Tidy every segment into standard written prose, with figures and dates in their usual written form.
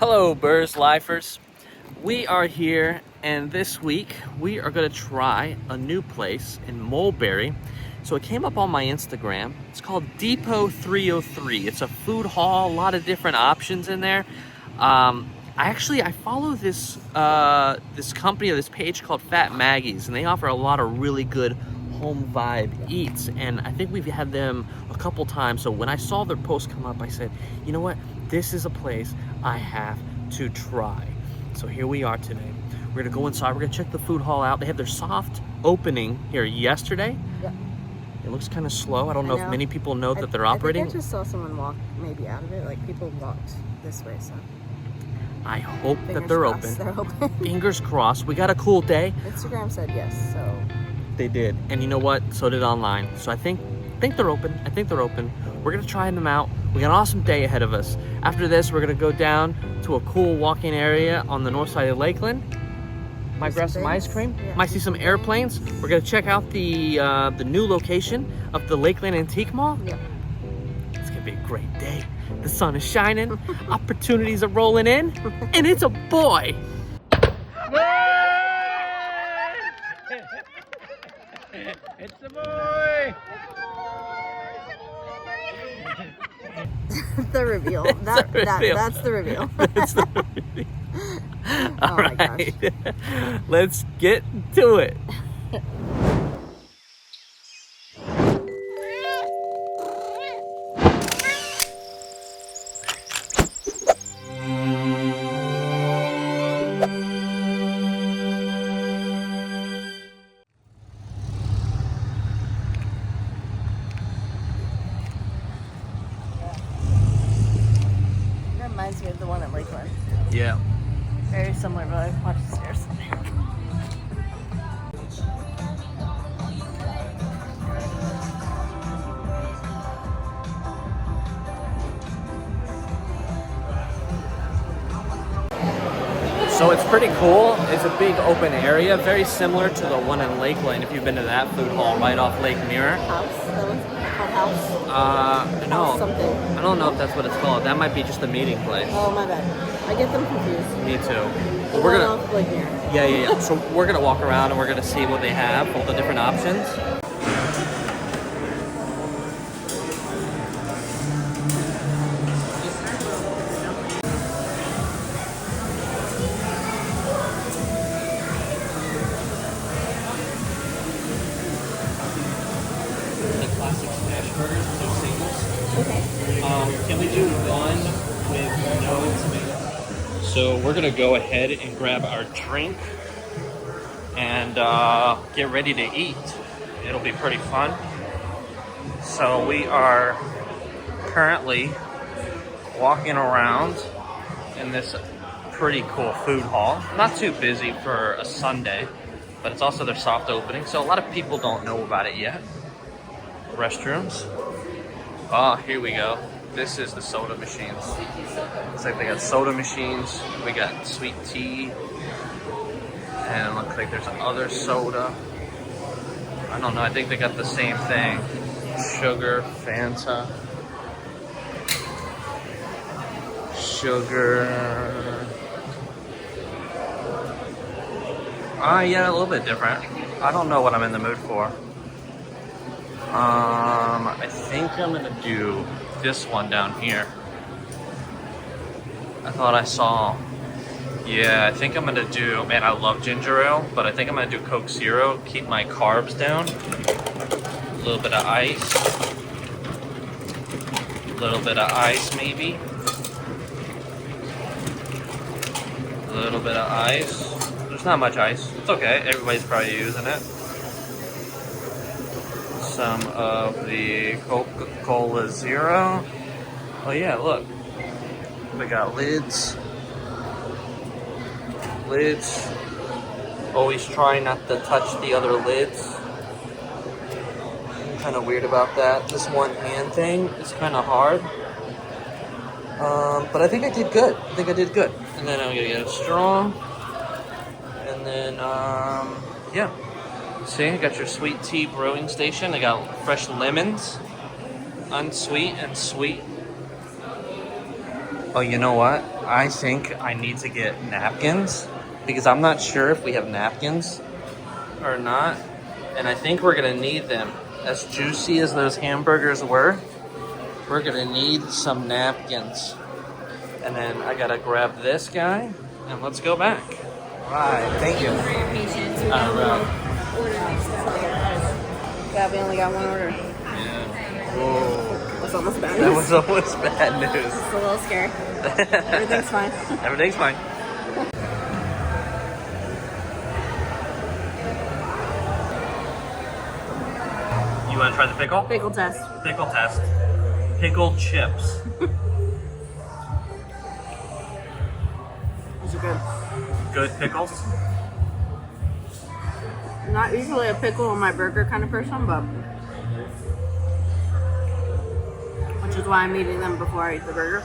Hello, Berslifers. We are here, and this week we are going to try a new place in Mulberry. So it came up on my Instagram. It's called Depot 303. It's a food hall, a lot of different options in there. I follow this this company or this page called Fat Maggies, and they offer a lot of really good home vibe eats, and I think we've had them a couple times. So when I saw their post come up, I said, you know what, this is a place I have to try. So here we are today. We're gonna go inside, we're gonna check the food hall out. They had their soft opening here yesterday. Yep. It looks kind of slow. I don't know if many people know that they're operating. I think I just saw someone walk maybe out of it, like people walked this way, so. I hope that they're open. They're open. Fingers crossed. We got a cool day. Instagram said yes, so. They did, and you know what? So did online. So I think they're open. I think they're open. We're gonna try them out. We got an awesome day ahead of us. After this, we're gonna go down to a cool walking area on the north side of Lakeland. Might grab some ice cream. Yeah. Might see some airplanes. We're gonna check out the new location of the Lakeland Antique Mall. Yeah. It's gonna be a great day. The sun is shining. Opportunities are rolling in, and it's a boy. It's the boy! The reveal. That's the reveal. That's the reveal. All my right. gosh. Let's get to it. Reminds me of the one at Lakeland. Yeah. Very similar, but I watched the stairs. So it's pretty cool. It's a big open area, very similar to the one in Lakeland. If you've been to that food hall right off Lake Mirror. House? That one's called House? No. House something. I don't know if that's what it's called. That might be just a meeting place. Oh, my bad. I get them confused. Me too. The We're one gonna. off Lake Mirror. Yeah. So we're gonna walk around and we're gonna see what they have, all the different options. The classic smash burgers, so singles. Okay. Can we do one with no tomato? So we're gonna go ahead and grab our drink and get ready to eat. It'll be pretty fun. So we are currently walking around in this pretty cool food hall. Not too busy for a Sunday, but it's also their soft opening, so a lot of people don't know about it yet. Restrooms. Oh, here we go. This is the soda machines. Looks like they got soda machines. We got sweet tea. And it looks like there's other soda. I don't know, I think they got the same thing. Sugar, Fanta. Sugar. Yeah, a little bit different. I don't know what I'm in the mood for. I think I'm gonna do this one down here. I thought I saw. Yeah, I think I'm gonna do. Man, I love ginger ale, but I think I'm gonna do Coke Zero. Keep my carbs down. A little bit of ice. A little bit of ice, maybe. A little bit of ice. There's not much ice. It's okay. Everybody's probably using it. Some of the Coca-Cola Zero. Oh yeah, look. We got lids. Lids. Always try not to touch the other lids. I'm kind of weird about that. This one hand thing is kind of hard. But I think I did good. And then I'm gonna get a straw. And then, yeah. See, I got your sweet tea brewing station. I got fresh lemons, unsweet and sweet. Oh, you know what? I think I need to get napkins because I'm not sure if we have napkins or not. And I think we're gonna need them. As juicy as those hamburgers were, we're gonna need some napkins. And then I gotta grab this guy and let's go back. All right, thank you. All right. Yeah, we only got one order. Yeah. Whoa. That's almost bad That news. was almost bad news. It's a little scary. Everything's fine. Everything's fine. You want to try the pickle? Pickle test. Pickle test. Pickle chips. These are good. Good pickles. Not usually a pickle on my burger kind of person, but which is why I'm eating them before I eat the burger.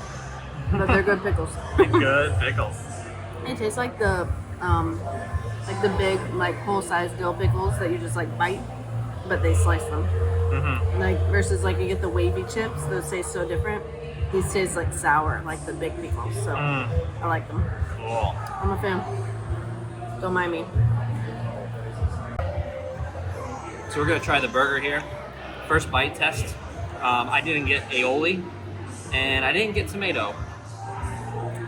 But they're good pickles. Good pickles. It tastes like the big like whole size dill pickles that you just like bite, but they slice them. Mm-hmm. Like versus like you get the wavy chips, those taste so different. These taste like sour, like the big pickles. So I like them. Cool. I'm a fan. Don't mind me. So we're gonna try the burger here. First bite test. I didn't get aioli, and I didn't get tomato.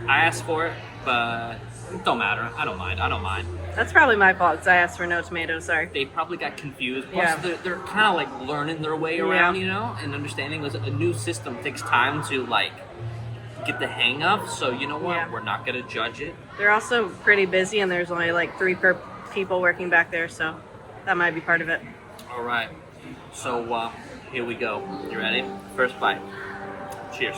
I asked for it, but it don't matter. I don't mind. That's probably my fault because I asked for no tomatoes. Sorry. They probably got confused. Plus, Yeah. they're kind of like learning their way around, you know, and understanding that a new system takes time to like get the hang of. So you know what? Yeah. We're not gonna judge it. They're also pretty busy, and there's only like 3 people working back there, so that might be part of it. All right. So here we go. You ready? First bite. Cheers.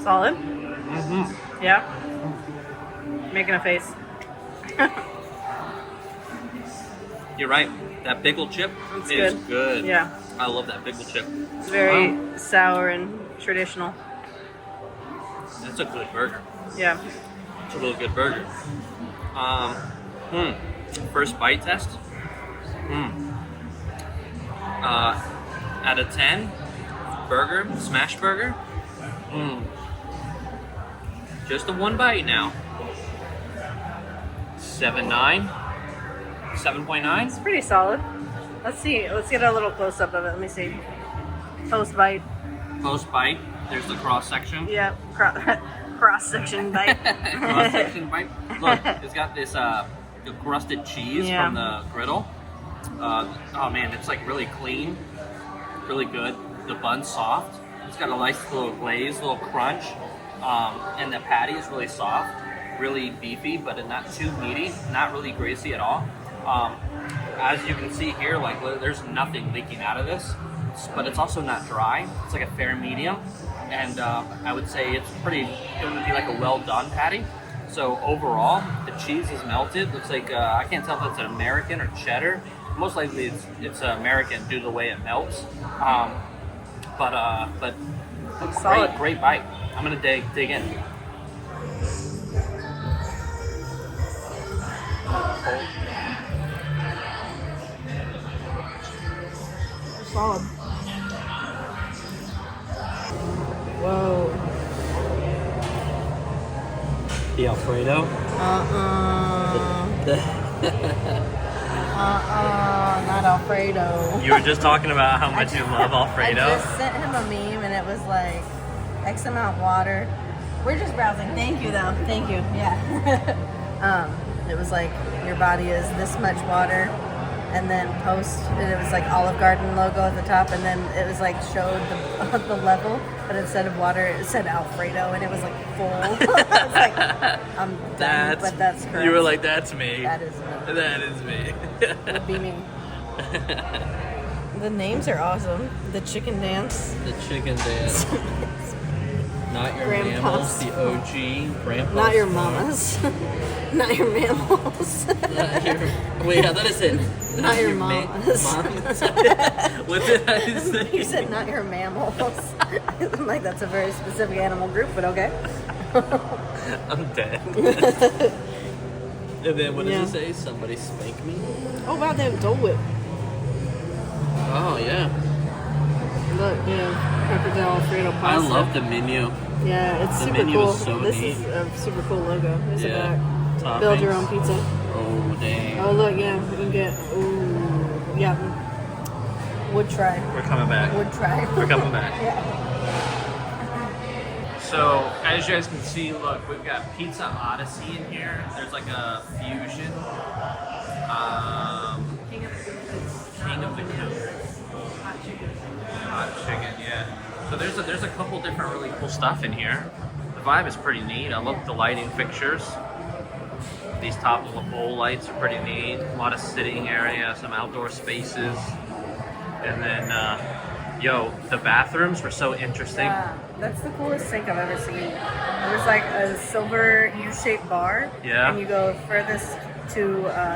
Solid. Mm-hmm. Yeah. Making a face. You're right. That pickle chip It's is good. good. Yeah. I love that pickle chip. It's very Wow. sour and traditional. That's a good burger. Yeah. It's a really good burger. First bite test. Out of 10, burger, smash burger. Just a one bite now. 7.9. 7.9. It's pretty solid. Let's see. Let's get a little close up of it. Let me see. Post bite. Post bite. There's the cross section. Yeah. Cross section bite. Cross section bite. Look, it's got this crusted cheese Yeah. from the griddle. Oh man, it's like really clean, really good. The bun's soft. It's got a nice little glaze, little crunch, and the patty is really soft, really beefy, but not too meaty, not really greasy at all. As you can see here, like there's nothing leaking out of this, but it's also not dry. It's like a fair medium, and I would say it would be like a well done patty. So overall, the cheese is melted. Looks like I can't tell if it's an American or cheddar. Most likely it's American due to the way it melts. But Solid. great bite. I'm gonna dig in. Solid. Whoa. The Alfredo. Not Alfredo. You were just talking about how much you love Alfredo. I just sent him a meme and it was like X amount water. We're just browsing. Thank you though. Thank you. Yeah. It was like your body is this much water, and then post, and it was like Olive Garden logo at the top, and then it was like showed the level, but instead of water it said Alfredo, and it was like full. I was like, I'm done, but that's correct. You were like, that's me. That is me. That is me. We're beaming. The names are awesome. The chicken dance. The chicken dance. Not your Grandpa's. mammals, the OG grandpa's. Not your farm. mamas. Not your mammals. Not your, wait, I thought it said Not your mamas. mamas. What did I say? You said not your mammals. I'm like, that's a very specific animal group, but okay. I'm dead. And then what does it say? Somebody spank me? Oh wow, they have Dole Whip. Oh yeah. look, we have crocodile Alfredo pasta. I love the menu. Yeah, it's The super menu cool. is so This neat. is a super cool logo. There's a back. Toppings. Build your own pizza. Oh, dang. Oh, look, yeah, we can get, ooh, yeah. Would try. We're coming back. Would try. We're coming back. Yeah. So, as you guys can see, look, we've got Pizza Odyssey in here. There's like a fusion. King of the Coop. Hot chicken, yeah. So there's a couple different really cool stuff in here. The vibe is pretty neat. I love the lighting fixtures. These top bowl lights are pretty neat. A lot of sitting area, some outdoor spaces. And then, the bathrooms were so interesting. Yeah, that's the coolest sink I've ever seen. There's like a silver U-shaped bar. Yeah. And you go furthest to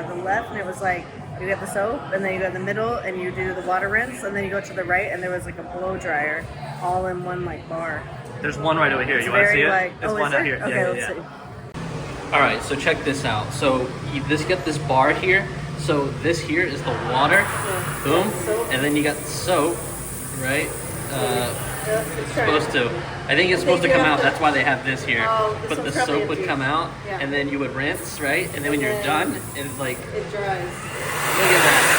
the left, and it was like, you get the soap, and then you go in the middle, and you do the water rinse, and then you go to the right, and there was like a blow dryer, all in one like bar. There's one right over here. It's You want to see it? like, There's oh, one is out there? here. Okay, Yeah, let's yeah. see. All right, so check this out. So you get this bar here. So this here is the water, Yeah. boom, Soap. and then you got the soap, right? Yeah, it's Supposed to. I think it's supposed to you come have out. to- That's why they have this here. Oh, this But the one's probably soap would empty. come out, Yeah. and then you would rinse, right? And then when you're then- done, it's like, It dries. look at that.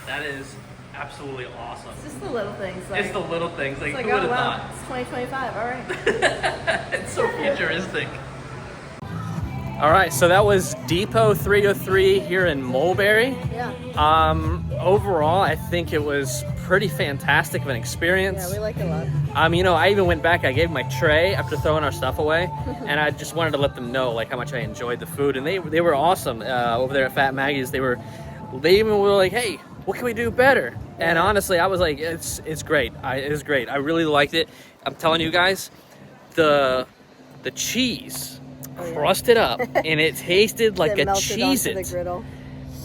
That is absolutely awesome. It's just the little things. Like, It's the little things. Like, it's like, who would oh have wow, it's 2025. All right. It's so futuristic. All right, so that was Depot 303 here in Mulberry. Yeah. Overall, I think it was pretty fantastic of an experience. Yeah, we like it a lot. I even went back, I gave my tray after throwing our stuff away, and I just wanted to let them know like how much I enjoyed the food, and they were awesome over there at Fat Maggies. They even were like, hey, what can we do better? And honestly, I was like, it's great. It was great. I really liked it. I'm telling you guys, the cheese crusted up and it tasted like a Cheez-It.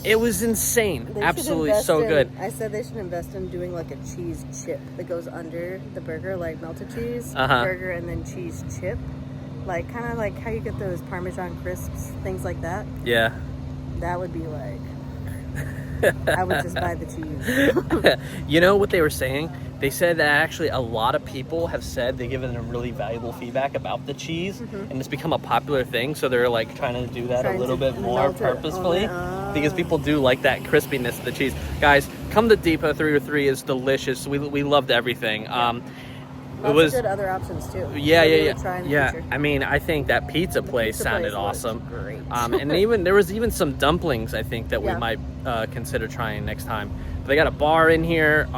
It was insane. Absolutely so good. I said they should invest in doing like a cheese chip that goes under the burger, like melted cheese, burger, and then cheese chip. Like kind of like how you get those Parmesan crisps, things like that. Yeah. That would be like, I would just buy the cheese. You know what they were saying? They said that actually a lot of people have said they've given them really valuable feedback about the cheese, and it's become a popular thing. So they're like trying to do that a little bit more purposefully because people do like that crispiness of the cheese. Guys, come to Depot 303. It's delicious. We loved everything. It was good other options too. Yeah. I mean, I think that pizza place sounded awesome. Great. And even there was even some dumplings I think that we might consider trying next time. But they got a bar in here.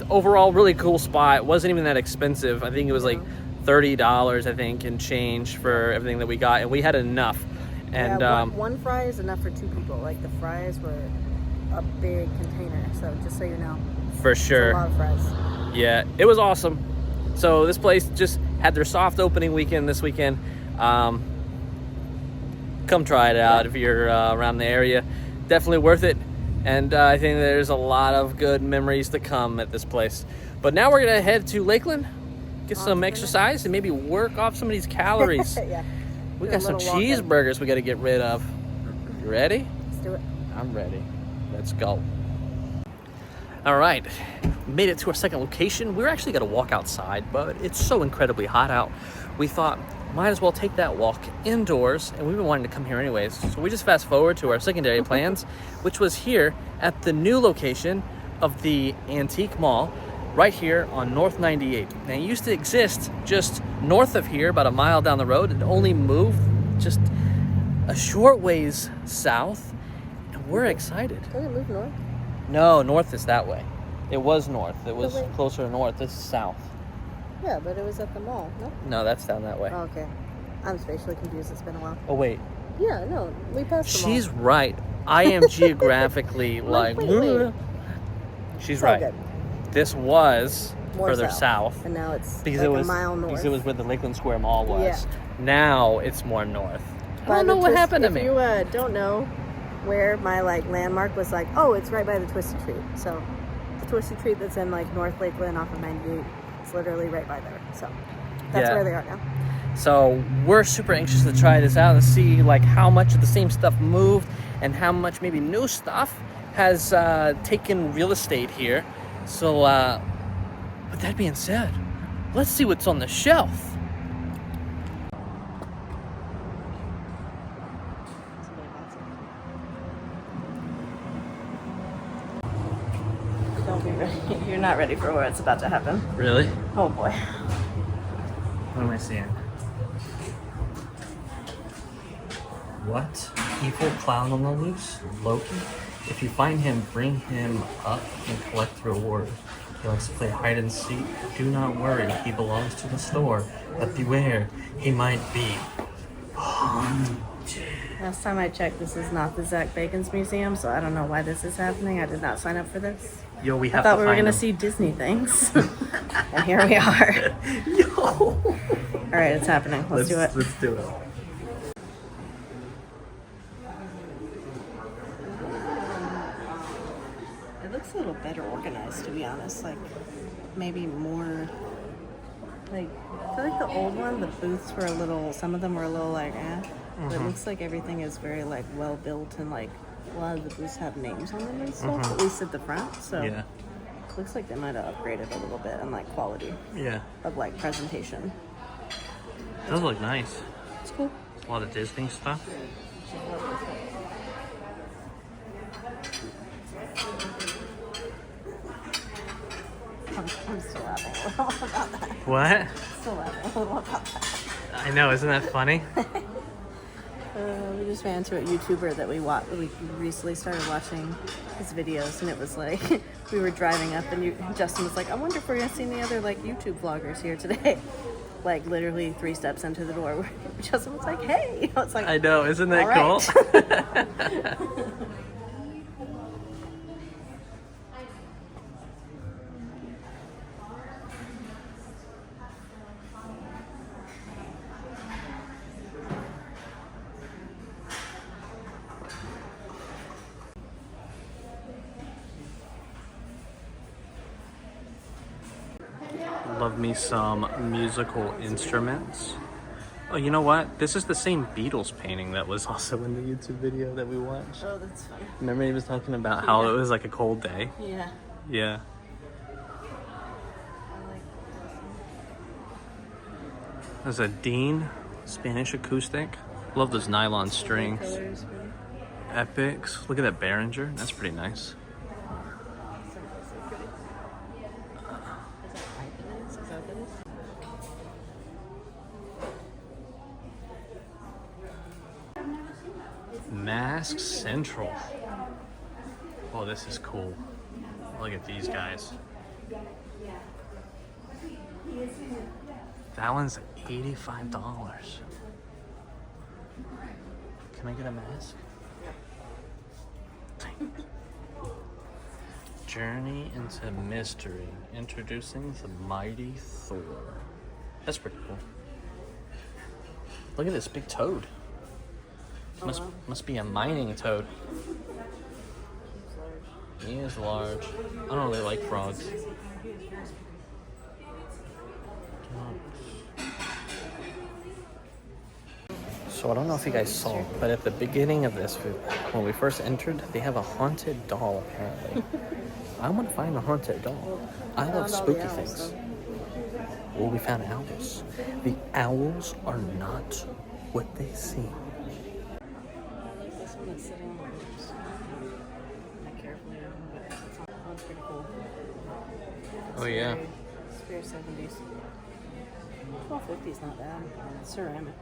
Overall, really cool spot. It wasn't even that expensive. I think it was like $30, I think, and change for everything that we got, and we had enough. And one fry is enough for two people. Like the fries were a big container, so just so you know. For sure. It's a lot of fries. Yeah, it was awesome. So this place just had their soft opening weekend this weekend. Come try it out if you're around the area. Definitely worth it. And I think there's a lot of good memories to come at this place. But now we're going to head to Lakeland, get some exercise, and maybe work off some of these calories. Yeah. We got some cheeseburgers we got to get rid of. You ready? Let's do it. I'm ready. Let's go. All right, made it to our second location. We're actually going to walk outside, but it's so incredibly hot out. We thought, might as well take that walk indoors, and we've been wanting to come here anyways. So we just fast forward to our secondary plans, which was here at the new location of the Antique Mall, right here on North 98. Now, it used to exist just north of here, about a mile down the road. It only moved just a short ways south, and we're excited. Does it move north? No, north is that way. It was north. It was wait. closer to north. This is south. Yeah, but it was at the mall, no? No, that's down that way. Oh, okay. I'm spatially confused. It's been a while. Oh, wait. Yeah, no, we passed the mall. She's right. I am geographically like... wait. She's It's all right. good. This was More further south. And now it's because like it was a mile north. Because it was where the Lakeland Square Mall was. Yeah. Now it's more north. I By don't know the what twist- happened to me. If you don't know where my like landmark was, like, oh, it's right by the Twisted Treat. So the Twisted Treat that's in like North Lakeland off of 98, it's literally right by there. So that's where they are now. So we're super anxious to try this out and see like how much of the same stuff moved and how much maybe new stuff has taken real estate here. So with that being said, let's see what's on the shelf. Don't be ready. You're not ready for what's about to happen. Really? Oh boy. What am I seeing? What? Evil clown on the loose? Loki? If you find him, bring him up and collect the reward. He likes to play hide and seek. Do not worry, he belongs to the store. But beware, he might be haunted. Last time I checked, this is not the Zach Bacon's museum, so I don't know why this is happening. I did not sign up for this. Yo, we I have thought to we were find gonna him. see Disney things, and here we are. Yo! All right, it's happening. Let's do it. Let's do it. It looks a little better organized, to be honest. Like, maybe more. Like, I feel like the old one, the booths were a little. Some of them were a little like, eh. But it looks like everything is very like well built, and like a lot of the booths have names on them and stuff. At least at the front. So Yeah. looks like they might have upgraded a little bit in like quality Yeah. of like presentation. Does look nice. It's cool. A lot of Disney stuff. I'm still laughing a little about that. What? Still laughing a little about that. I know, isn't that funny? We just ran into a YouTuber that we recently started watching his videos, and it was like we were driving up, and Justin was like, "I wonder if we're gonna see any other like YouTube vloggers here today." Like literally 3 steps into the door, Justin was like, "Hey!" I was like, I know, isn't that "All right." cool? Love me some musical instruments. Oh, you know what? This is the same Beatles painting that was also in the YouTube video that we watched. Oh, that's funny. Remember he was talking about how it was like a cold day? Yeah. Yeah. I like There's a Dean Spanish acoustic. Love those nylon strings. colors. Epics. Look at that Behringer. That's pretty nice. Mask Central. Oh, this is cool. Look at these guys. That one's $85. Can I get a mask? Journey into Mystery. Introducing the Mighty Thor. That's pretty cool. Look at this big toad. Must be a mining toad. He is large. I don't really like frogs. So I don't know if you guys saw, but at the beginning of this, when we first entered, they have a haunted doll apparently. I want to find a haunted doll. I love spooky things. Well, we found owls. The owls are not what they seem. This one is sitting on the roofs. Not carefully, but it's pretty cool. Oh yeah. It's very 70s. 1250 is not bad. It's ceramic.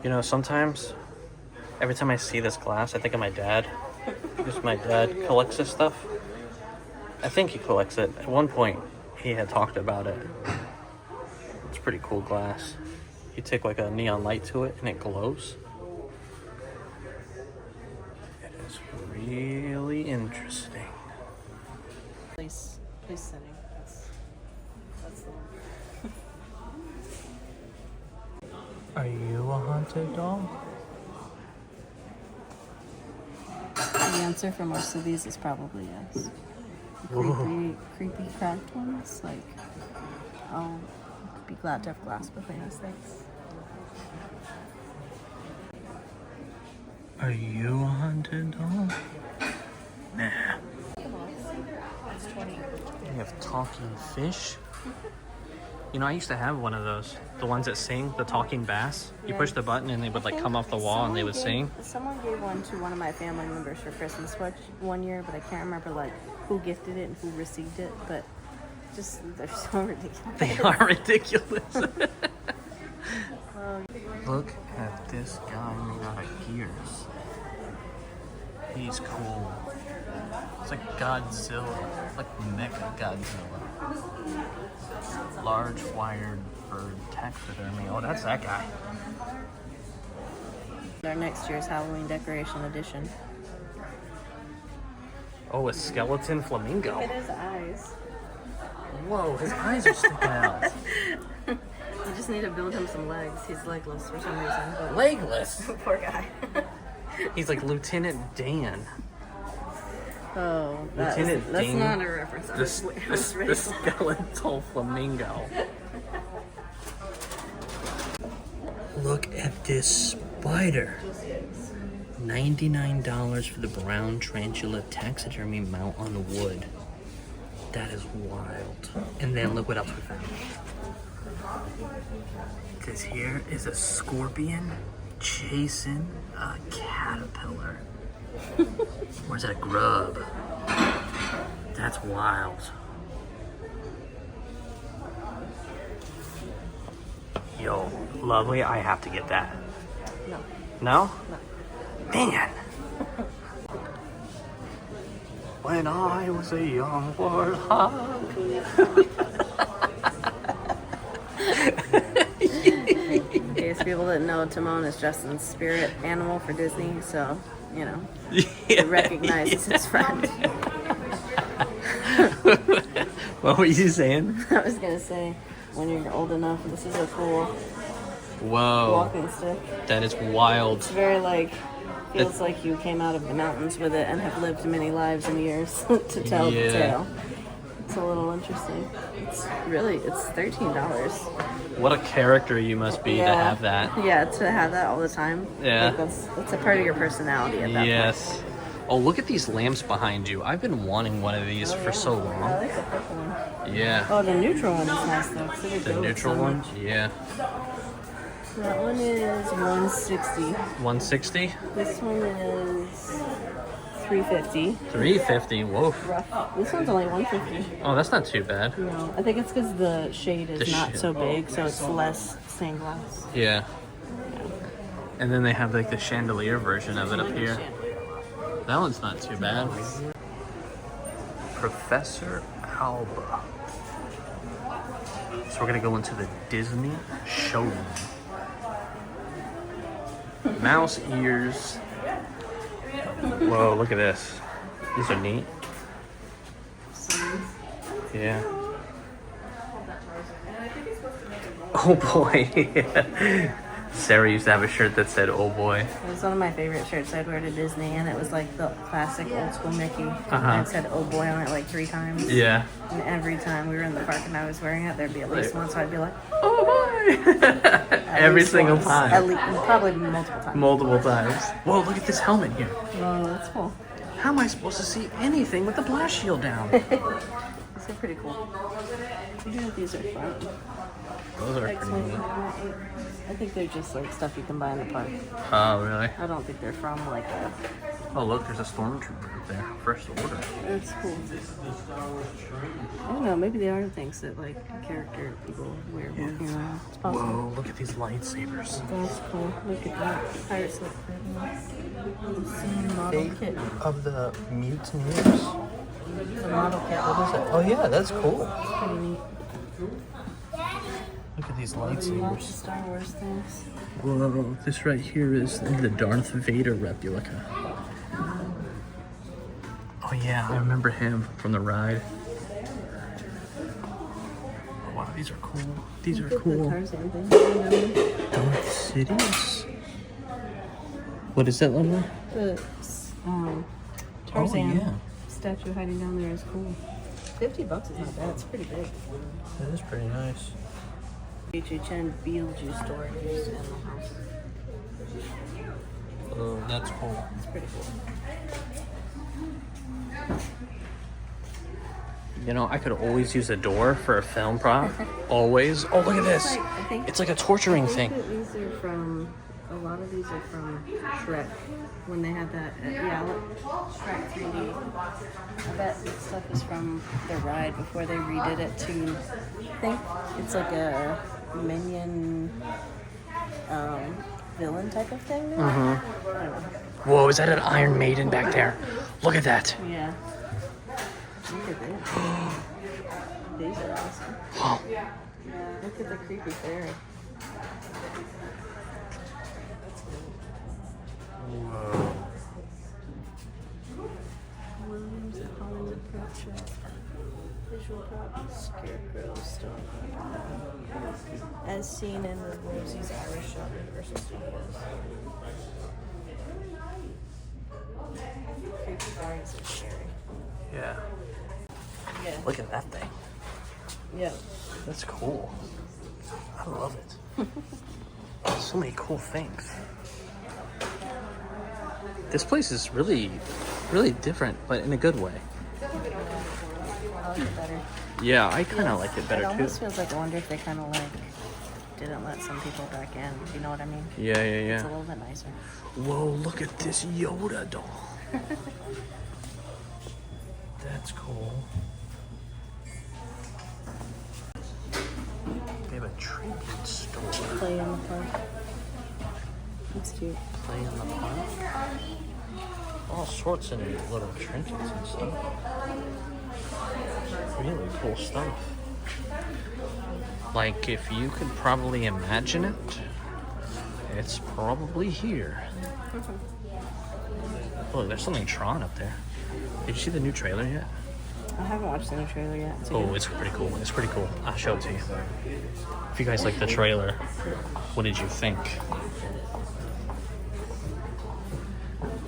You know, sometimes, every time I see this glass, I think of my dad. Because my dad collects this stuff. I think he collects it. At one point, he had talked about it. It's pretty cool glass. You take like a neon light to it and it glows. It is really interesting. Place setting. That's the one. Are you a haunted doll? The answer for most of these is probably yes. Creepy cracked ones. Like, oh, be glad to have glass between us. Thanks. Are you a haunted doll? Nah. We have talking fish. You know, I used to have one of those. The ones that sing, the talking bass. You push the button and they would like come off the wall and they would sing. Someone gave one to one of my family members for Christmas one year, but I can't remember like who gifted it and who received it. But just they're so ridiculous. They are ridiculous. Look at this guy made out of gears. He's cool. It's like Godzilla, like Mecha Godzilla. Large wired bird taxidermy. Oh, that's that guy. Our next year's Halloween decoration edition. Oh, a skeleton flamingo. Look at his eyes. Whoa, his eyes are sticking out. You just need to build him some legs. He's legless for some reason. But Legless. poor guy. He's like Lieutenant Dan. Oh, that's Dan, not a reference. The skeletal flamingo. Look at this spider. $99 for the brown tarantula taxidermy mount on wood. That is wild. And then look what else we found. Because here is a scorpion chasing a caterpillar. Or is that a grub? That's wild. Yo, lovely, I have to get that. No. No? No. Man. When I was a young warthog. In case people didn't know, Timon is Justin's spirit animal for Disney, so, you know, he recognizes his friend. What were you saying? I was going to say, when you're old enough, this is a cool Whoa. walking stick. That is wild. It's very, like, feels like you came out of the mountains with it and have lived many lives and years to tell the tale. It's a little interesting. It's $13. What a character you must be to have that. Yeah, to have that all the time. Yeah. Like that's a part of your personality at that point. Yes. Oh, look at these lamps behind you. I've been wanting one of these for so I long. like the purple one. Yeah. Oh, the neutral one is nice though. The neutral one? Yeah. That one is $160. 160? This one is $350. 350. Whoa. Rough. This one's only $150. Oh, that's not too bad. No, I think it's because the shade is not so big, so it's less stained glass. Yeah. And then they have like the chandelier version of it up here. That one's not too bad. Professor Alba. So we're gonna go into the Disney showroom. Mouse ears. Whoa, look at this. These are neat. Yeah. Oh boy. Sarah used to have a shirt that said, "Oh boy." It was one of my favorite shirts I'd wear to Disney, and it was like the classic old school Mickey. And it said "Oh boy" on it like 3 times. Yeah. And every time we were in the park and I was wearing it, there'd be at least one, so I'd be like, "Oh boy." Every single time. At least, probably multiple times. Multiple times. Whoa, look at this helmet here. Oh, that's cool. How am I supposed to see anything with the blast shield down? These are pretty cool. I wonder if these are fun. Those are pretty neat. I think they're just like stuff you can buy in the park. Oh, really? I don't think they're from like a... Oh, look, there's a stormtrooper up there. First order. That's cool. I don't know, maybe they are things that like character people wear walking around. It's possible. Whoa, look at these lightsabers. That's cool. Look at that. Pirates look pretty. Model kit. Of the mutineers. The model kit. What is it? Oh, yeah, that's cool. Pretty neat. Look at these Lots of lightsabers. Star Wars things. Whoa, this right here is the Darth Vader replica. Oh yeah, I remember him from the ride. Oh, wow, these are cool. These are The cool. Tarzan thing. You know? Darth Sidious. What is that, Lumber? The Tarzan Oh, yeah. statue hiding down there is cool. $50 is not bad. It's pretty big. That is pretty nice. HHN Beetlejuice storage in the house. Oh, that's cool. It's pretty cool. You know, I could always use a door for a film prop. Always. Oh, look at this. It's like a torturing thing. These are from, a lot of these are from Shrek. When they had that, Shrek 3D. I bet this stuff is from the ride before they redid it to, I think it's like a minion villain type of thing now. Mm-hmm. I don't know. Whoa, is that an Iron Maiden back there? Look at that. Yeah. Look at this. These are awesome. Oh. Look at the creepy fairy. Whoa. Williams Hollywood prop shop. Visual prop, scarecrow, stone prop. As seen in the Rosie's Irish Shop Universal Studios. Creepy fairies are scary. Yeah. Yeah. Look at that thing. Yeah. That's cool. I love it. So many cool things. This place is really, really different, but in a good way. I like it better. Yeah, I kind of like it better It too. almost feels like, I wonder if they kind of like didn't let some people back in. Do you know what I mean? Yeah, It's a little bit nicer. Whoa, look at this Yoda doll. That's cool. They have a tribute store. Play in the park. It's cute. Play in the park. All sorts of neat little trinkets and stuff. Really cool stuff. Like, if you could probably imagine it, it's probably here. Look, there's something Tron up there. Did you see the new trailer yet? I haven't watched the new trailer yet. Oh, it's pretty cool. It's pretty cool. I'll show it to you. If you guys like the trailer, what did you think?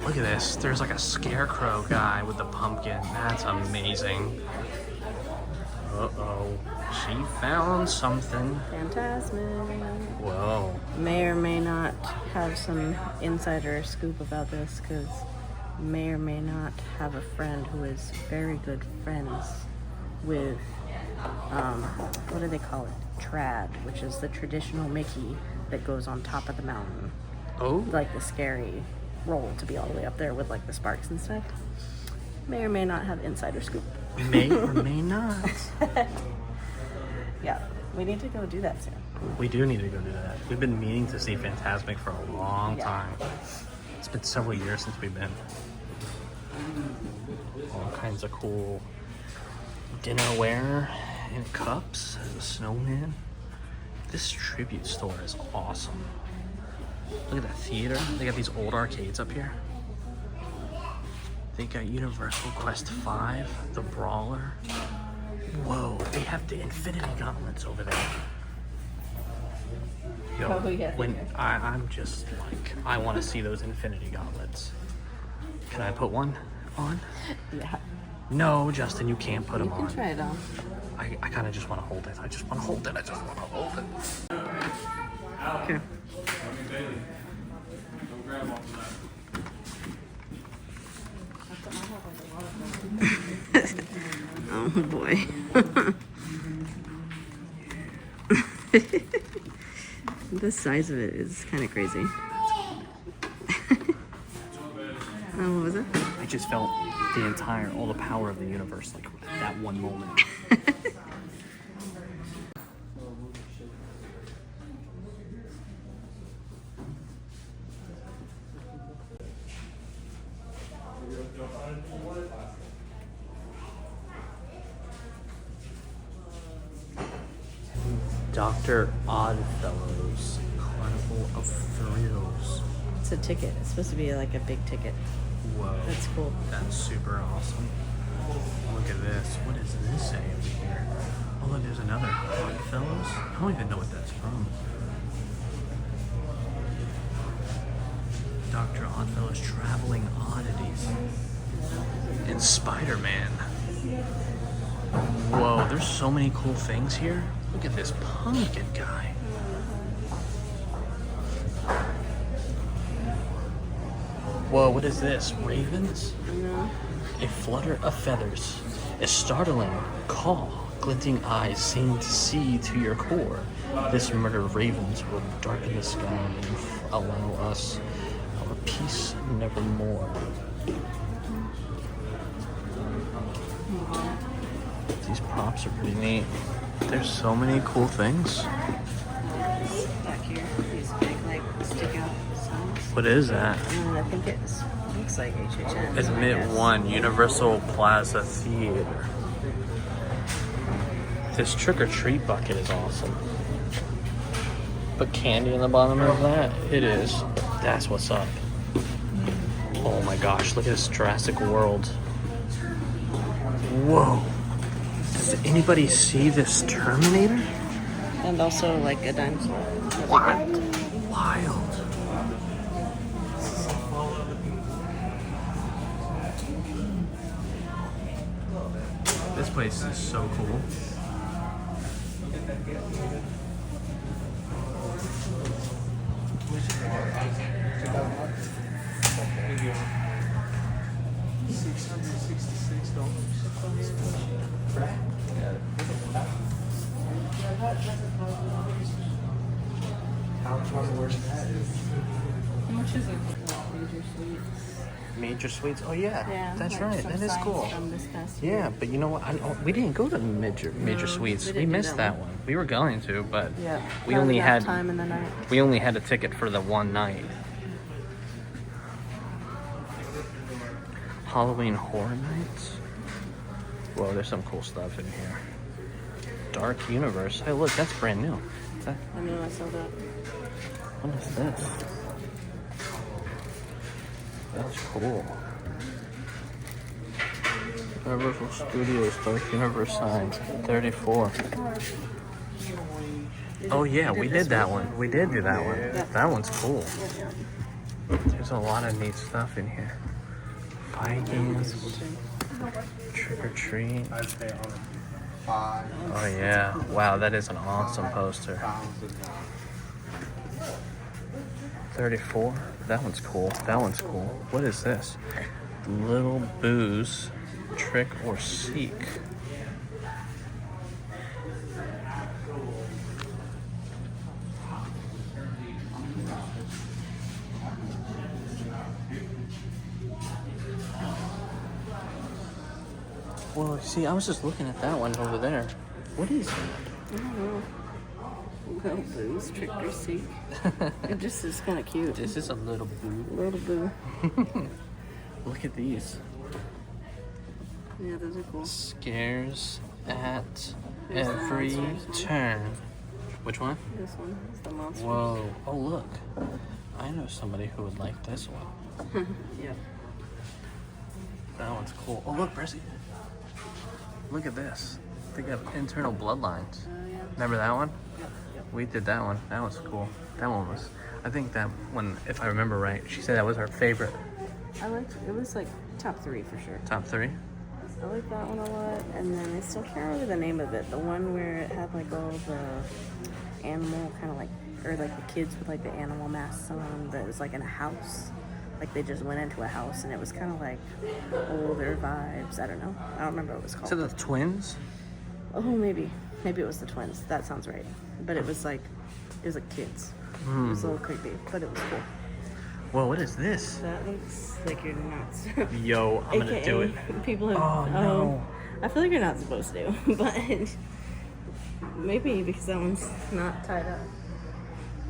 Look at this. There's like a scarecrow guy with the pumpkin. That's amazing. Uh-oh. She found something. Phantasmic. Whoa. May or may not have some insider scoop about this, because may or may not have a friend who is very good friends with, what do they call it? Trad, which is the traditional Mickey that goes on top of the mountain. Oh? Like the scary roll to be all the way up there with like the sparks and stuff. May or may not have insider scoop. May or may not. Yeah, we need to go do that soon. We do need to go do that. We've been meaning to see Phantasmic for a long time. It's been several years since we've been. All kinds of cool dinnerware and cups. There's a snowman. This tribute store is awesome. Look at that theater. They got these old arcades up here. They got Universal Quest 5, the Brawler. Whoa, they have the Infinity Gauntlets over there. Yo, Oh, yeah, when I'm just like, I want to see those Infinity Gauntlets. Can I put one on? Yeah. No, Justin, you can't put them You can on. try it on. I kind of just want to hold it. I just want to hold it. I just want to hold it. Okay. Oh boy. The size of it is kind of crazy. What was it? I just felt all the power of the universe, like at that one moment. Dr. Oddfellow's Carnival of Thrills. It's a ticket. It's supposed to be like a big ticket. Whoa. That's cool. That's super awesome. Look at this. What does this say over here? Oh, look, there's another Oddfellows. I don't even know what that's from. Dr. Oddfellow's Traveling Oddities. and Spider-Man. Whoa, there's so many cool things here. Look at this pumpkin guy. Whoa, what is this? Ravens? No. A flutter of feathers. A startling call. Glinting eyes seem to see to your core. This murder of ravens will darken the sky and allow us our peace nevermore. These props are pretty neat. There's so many cool things. Back here, these big like stick out signs. What is that? I think it looks like HHN. Admit 1, Universal Plaza Theater. This trick-or-treat bucket is awesome. Put candy in the bottom of that? It is. That's what's up. Oh my gosh, look at this Jurassic World. Whoa. Does anybody see this Terminator? And also like a dinosaur. What? Wild. This place is so cool. How much is it? Major Sweets. Major Sweets? Oh yeah, that's like right. some That is signs cool. from this past year. Yeah, but you know what? We didn't go to Major No, Sweets. we We didn't do missed that that one. We were going to, but Yeah. we Not only enough had time in the night. we only had a ticket for the one night. Halloween Horror Nights. Whoa, there's some cool stuff in here. Dark Universe. Hey, look, that's brand new. Is that, I know, I saw that. what is this? That's cool. Universal Studios Dark Universe signs. 34. Oh yeah, we did that one. We did do that one. That one's cool. There's a lot of neat stuff in here. Vikings. Trick or treat. Oh yeah. Wow, that is an awesome poster. 34. That one's cool. That one's cool. What is this? Little Boo's Trick or Seek. Well, see, I was just looking at that one over there. What is that? I don't know. Little Boo's Trick or Seek. It just is kind of cute. This is a little boo. Little Boo. Look at these. Yeah, those are cool. Scares at There's the every monsters. turn. Which one? This one is the monster. Whoa. Oh, look. I know somebody who would like this one. Yep. That one's cool. Oh, look, Berslyf. Look at this. They got internal bloodlines. Yeah. Remember that one? Yep. We did that one. That was cool. That one was, I think that one, if I remember right, she said that was her favorite. I liked it. Was like top 3 for sure. Top 3? I like that one a lot. And then I still can't remember the name of it. The one where it had like all the animal kind of like, or like the kids with like the animal masks on, that was like in a house. Like they just went into a house and it was kind of like older vibes. I don't know. I don't remember what it was called. So the twins? Oh, maybe. Maybe it was the twins. That sounds right. But it was like kids. It was a little creepy, but it was cool. Whoa, what is this? That looks like you're nuts. Yo, I'm gonna do it. People have. Oh, no. I feel like you're not supposed to, but maybe because that one's not tied up.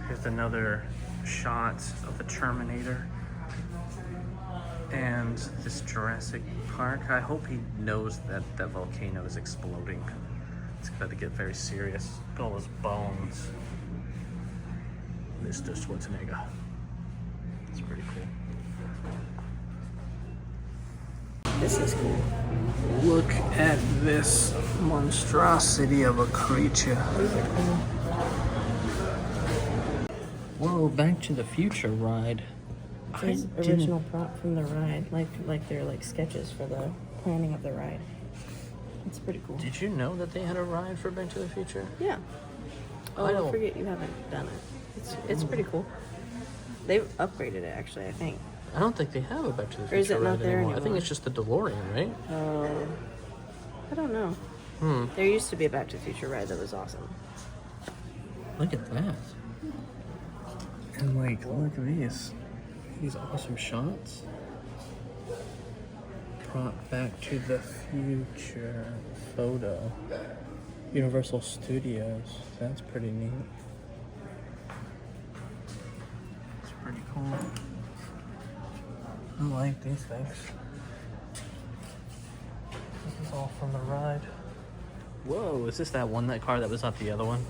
Here's another shot of the Terminator and this Jurassic Park. I hope he knows that that volcano is exploding. It's about to get very serious. Look at all those bones. Mr. Schwarzenegger. It's pretty cool. This is cool. Look at this monstrosity of a creature. Whoa, Back to the Future ride. There's original prop from the ride, like they're like sketches for the planning of the ride. It's pretty cool. Did you know that they had a ride for Back to the Future? Yeah. Oh, I I don't- forget you haven't done it. It's pretty cool. They've upgraded it actually, I think. I don't think they have a Back to the Future Or is it not ride there anymore. I think anymore? it's just the DeLorean, right? Oh, I don't know. There used to be a Back to the Future ride that was awesome. Look at that. And like, look at these. These awesome shots. Prop Back to the Future photo. Universal Studios. That's pretty neat. It's pretty cool. I like these things. This is all from the ride. Whoa, is this that car that was not the other one?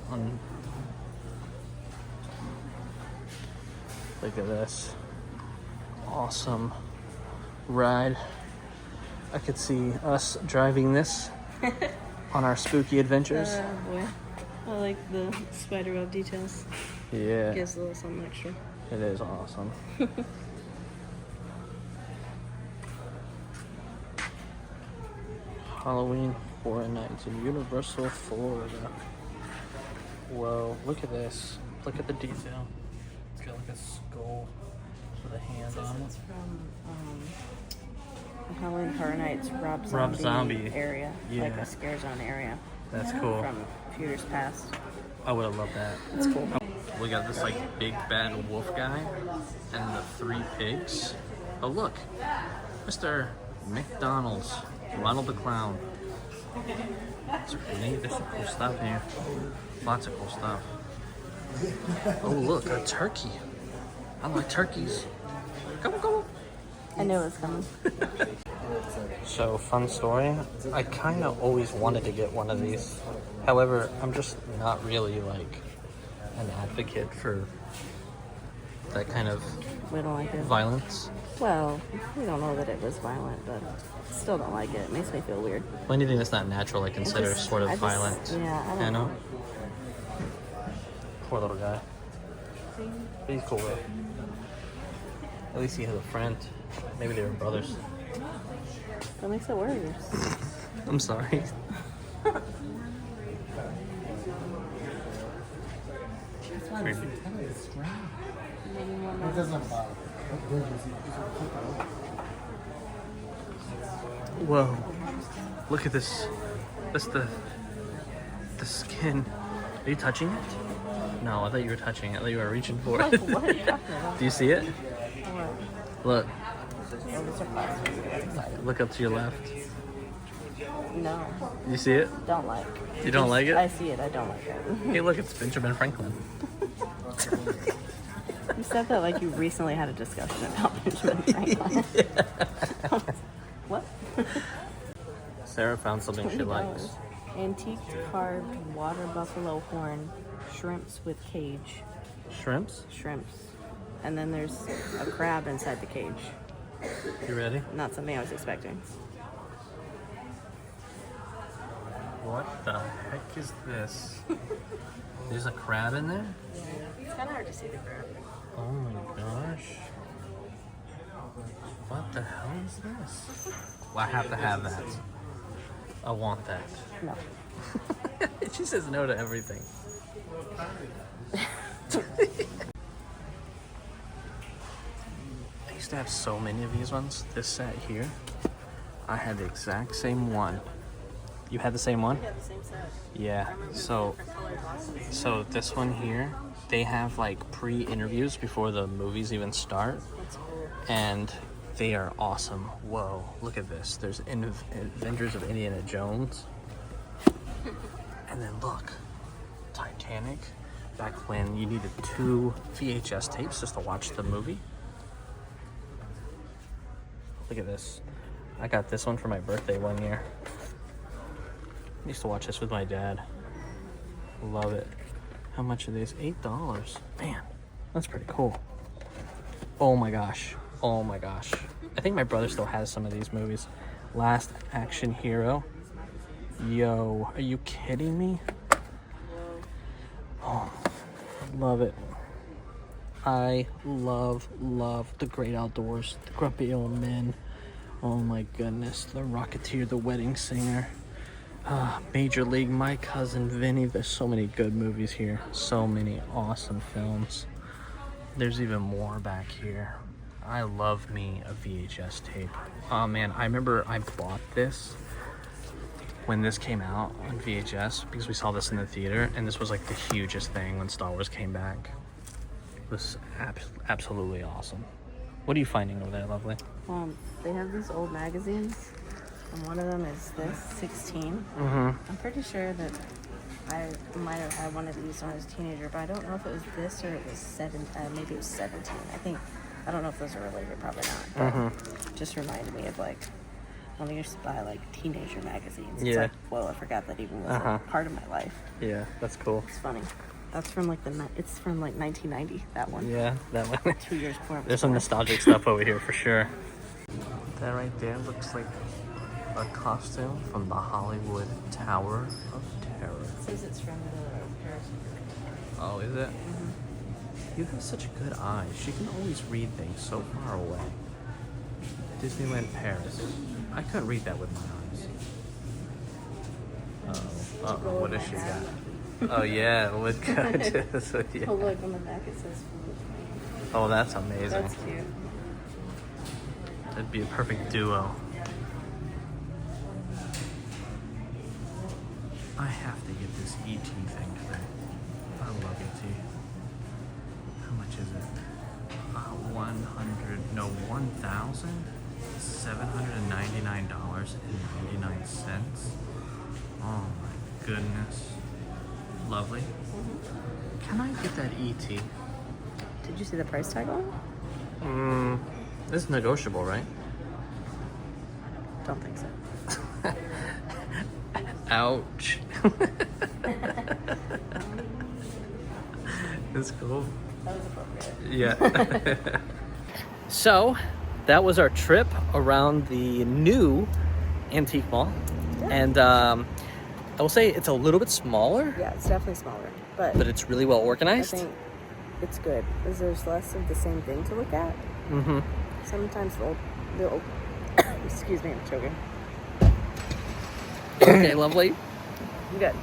Look at this. Awesome ride. I could see us driving this on our spooky adventures. Oh boy. I like the spiderweb details. Yeah, Gives a little something extra. it is awesome. Halloween Horror Nights in Universal, Florida. Whoa, look at this. Look at the detail. It's got like a skull with a hand on it. It's from Halloween Horror Nights Rob Zombie. area. Yeah. Like a scare zone area. That's cool. From a few years past. I would have loved that. It's cool. We got this like big bad wolf guy and the 3 pigs. Oh look, Mr. McDonald's, Ronald the Clown. It's really neat. There's some cool stuff here. Lots of cool stuff. Oh look, a turkey. I like turkeys. Come on, come on. I knew it was coming. So, fun story. I kind of always wanted to get one of these. However, I'm just not really like an advocate for that kind of We don't like it. violence. Well, we don't know that it was violent, but still don't like it. It makes me feel weird. Well, anything that's not natural, I consider just- sort of I just- violent. yeah, I don't You know? know. Poor little guy. But he's cool though. At least he has a friend. Maybe they were brothers. That makes it worse. I'm sorry. Creepy. It doesn't bother. Whoa. Look at this. That's the skin. Are you touching it? No, I thought you were touching it. I thought you were reaching for it. What are you talking about? Do you see it? What? Look. Oh, these are plastics. I'm excited. Look up to your left. No, You see it? don't like. You don't like it? I see it. I don't like it. Hey, look, it's Benjamin Franklin. You said that like you recently had a discussion about Benjamin Franklin. What? Sarah found something she $20. likes. Antique carved water buffalo horn shrimps with cage. Shrimps? Shrimps. And then there's a crab inside the cage. You ready? Not something I was expecting. What the heck is this? There's a crab in there? It's kind of hard to see the crab. Oh my gosh. What the hell is this? Well, I have to have that. I want that. No. She says no to everything. I used to have so many of these ones. This set here, I had the exact same one. You had the same one? Yeah, the same set. Yeah. So this one here, they have like pre-interviews before the movies even start, That's cool. and they are awesome. Whoa, look at this. There's Adventures of Indiana Jones, and then look, Titanic. Back when you needed 2 VHS tapes just to watch the movie. Look at this. I got this one for my birthday one year. I used to watch this with my dad. Love it. How much are these? $8. Man, that's pretty cool. Oh my gosh. Oh my gosh. I think my brother still has some of these movies. Last Action Hero. Yo, are you kidding me? Oh, love it. I love the great outdoors. The Grumpy Old Men. Oh my goodness. The Rocketeer, The Wedding Singer. Major League, My Cousin Vinny. There's so many good movies here. So many awesome films. There's even more back here. I love me a VHS tape. Oh man, I remember I bought this when this came out on VHS because we saw this in the theater, and this was like the hugest thing when Star Wars came back. It was absolutely awesome. What are you finding over there, Lovely? They have these old magazines, and one of them is this 16. Mm-hmm. I'm pretty sure that I might have had one of these when I was a teenager, but I don't know if it was this or it was maybe it was 17. I don't know if those are related, probably not. But it just reminded me of like when I used to buy like teenager magazines. It's like, whoa, I forgot that even was a part of my life. Yeah, that's cool. It's funny. That's from like it's from like 1990. That one. Yeah, that one. 2 years before. There's some nostalgic stuff over here for sure. That right there looks like a costume from the Hollywood Tower of Terror. It says it's from Paris. Oh, is it? You have such good eyes. She can always read things so far away. Disneyland Paris. I couldn't read that with my eyes. Uh-oh. What does she got? Oh yeah, look good. So, yeah. Oh look, on the back it says food. Oh, that's amazing. That's cute. That'd be a perfect duo. I have to get this ET thing today. I love ET. How much is it? $1,799.99. Oh my goodness. Lovely. Can I get that ET? Did you see the price tag on it? This is negotiable, right? Don't think so. Ouch. It's cool. That was appropriate. Yeah. So, that was our trip around the new antique mall. Yeah. And I will say it's a little bit smaller, Yeah, it's definitely smaller, but it's really well I organized. think it's good because there's less of the same thing to look at. Mm-hmm. Sometimes the old excuse me, I'm choking. Okay, Lovely. Good.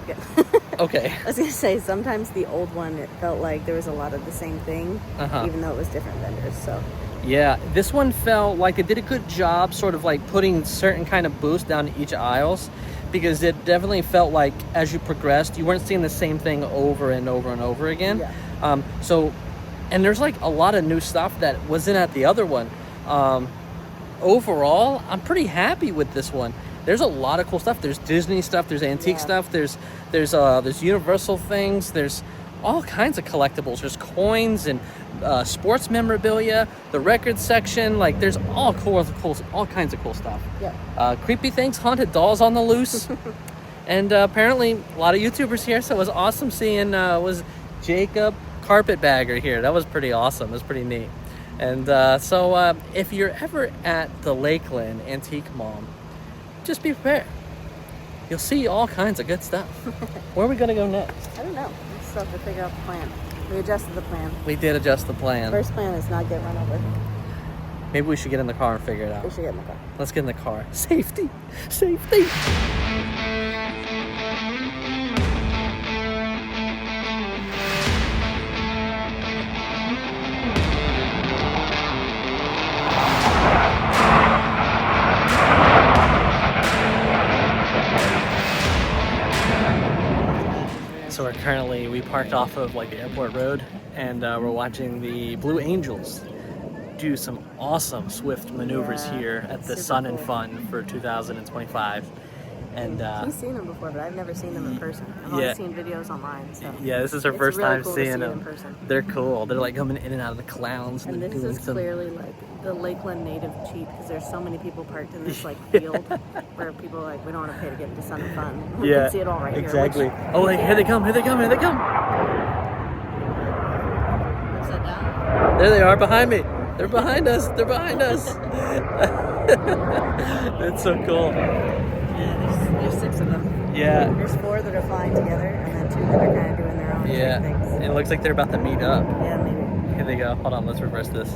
Okay. I was gonna say sometimes the old one it felt like there was a lot of the same thing, even though it was different vendors. So Yeah, this one felt like they did a good job sort of like putting certain kind of boost down each aisles, because it definitely felt like as you progressed, you weren't seeing the same thing over and over and over again. Yeah. And there's like a lot of new stuff that wasn't at the other one. Overall, I'm pretty happy with this one. There's a lot of cool stuff. There's Disney stuff, there's antique stuff, there's Universal things, there's all kinds of collectibles. There's coins and sports memorabilia, the record section. Like there's all kinds of cool stuff. yeah. Creepy things, haunted dolls on the loose, and apparently a lot of YouTubers here. So it was awesome seeing was Jacob Carpetbagger here. That was pretty awesome. It was pretty neat. And so if you're ever at the Lakeland Antique Mall, just be prepared. You'll see all kinds of good stuff. Where are we gonna go next? I don't know. We still have to figure out the plan. We adjusted the plan. We did adjust the plan. First plan is not get run over. Maybe we should get in the car and figure it out. We should get in the car. Let's get in the car. Safety. Safety. So we parked off of like the airport road, and we're watching the Blue Angels do some awesome Swift maneuvers here at the Sun and Fun for 2025. And He's seen them before, but I've never seen them in person. I've only seen videos online. So yeah, this is our first really time cool seeing to see them. in person. They're cool. They're like coming in and out of the clowns. And they're this doing is clearly like the Lakeland native cheat, because there's so many people parked in this like field where people are like, we don't want to pay to get into Sun and Fun. We can see it all right exactly. here. Which, Oh, like, here they come, here they come, here they come. Upside down. There they are behind me. They're behind us. They're behind us. That's so cool. Yeah, there's 6 of them. Yeah. There's 4 that are flying together, and then 2 that are kind of doing their own Yeah. things. And it looks like they're about to meet up. Yeah, maybe. Here they go. Hold on, let's reverse this.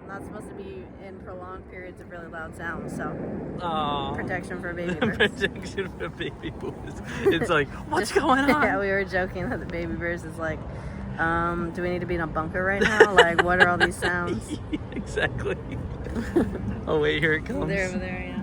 Not supposed to be in prolonged periods of really loud sounds, so Aww. protection for baby birds. Protection for baby birds. It's like, what's going on? Yeah, we were joking that the baby birds is like, do we need to be in a bunker right now? Like, what are all these sounds? Exactly. Oh wait, here it comes. They're over there, yeah.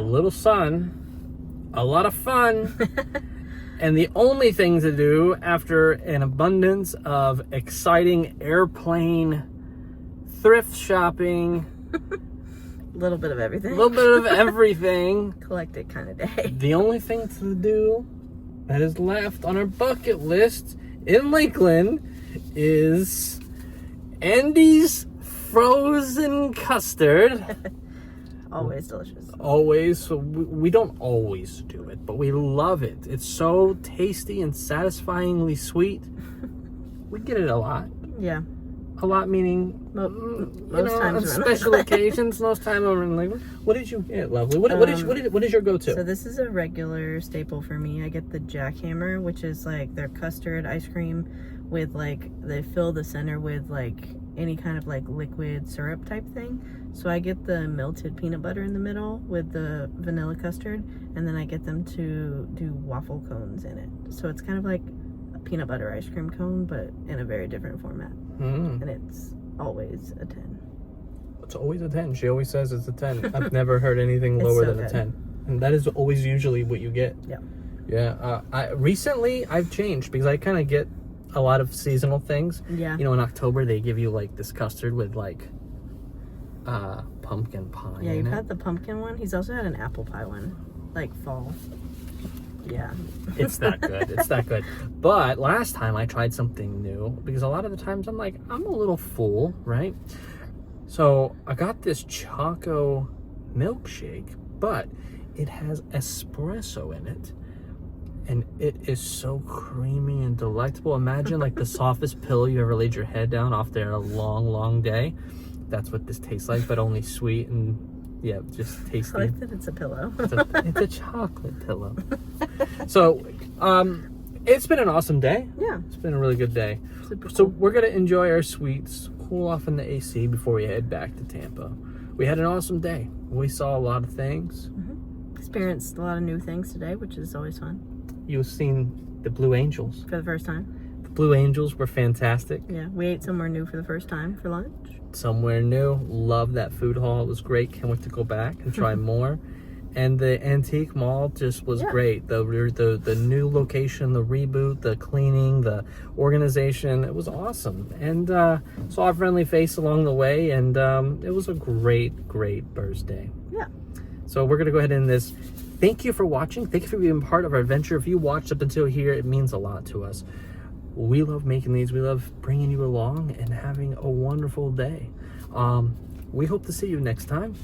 Little sun, a lot of fun, and the only thing to do after an abundance of exciting airplane, thrift shopping, A little bit of everything. a little bit of everything. Collected kind of day. The only thing to do that is left on our bucket list in Lakeland is Andy's frozen custard. Always delicious. Always. So we don't always do it, but we love it. It's so tasty and satisfyingly sweet. We get it a lot. Yeah. A lot meaning Most times on special occasions. Most time over in Lakeland. What did you get, lovely? What is your go-to? So this is a regular staple for me. I get the jackhammer, which is like their custard ice cream with like, they fill the center with like any kind of like liquid syrup type thing. So I get the melted peanut butter in the middle with the vanilla custard, and then I get them to do waffle cones in it. So it's kind of like a peanut butter ice cream cone, but in a very different format. And it's always a 10. It's always a 10. She always says it's a 10. I've never heard anything lower so than good. a 10. And that is always usually what you get. Yeah. Yeah. Recently, I've changed because I kind of get a lot of seasonal things. Yeah. You know, in October, they give you like this custard with like pumpkin pie. Yeah, in you've it. had the pumpkin one. He's also had an apple pie one, like fall. Yeah. It's that good. It's that good. But last time I tried something new because a lot of the times I'm like, I'm a little full, right? So I got this Choco milkshake, but it has espresso in it. And it is so creamy and delectable. Imagine like the softest pillow you ever laid your head down after a long, long day. That's what this tastes like, but only sweet and yeah, just tasty. I like that it's a pillow. It's a chocolate pillow. So, it's been an awesome day. Yeah. It's been a really good day. Super So cool. we're gonna enjoy our sweets, cool off in the AC before we head back to Tampa. we had an awesome day. We saw a lot of things. Experienced a lot of new things today, which is always fun. You've seen the Blue Angels. For the first time. The Blue Angels were fantastic. Yeah, we ate somewhere new for the first time for lunch. Somewhere new. Love that food hall. It was great. Can't wait to go back and try more. And the Antique Mall just was great. The new location, the reboot, the cleaning, the organization. It was awesome. And saw a friendly face along the way. And it was a great, great birthday. Yeah. So we're going to go ahead and end this. Thank you for watching. Thank you for being part of our adventure. If you watched up until here, it means a lot to us. We love making these. We love bringing you along and having a wonderful day. We hope to see you next time.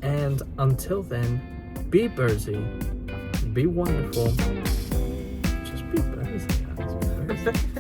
And until then, be Bersy. Be wonderful. Just be Bersy, guys.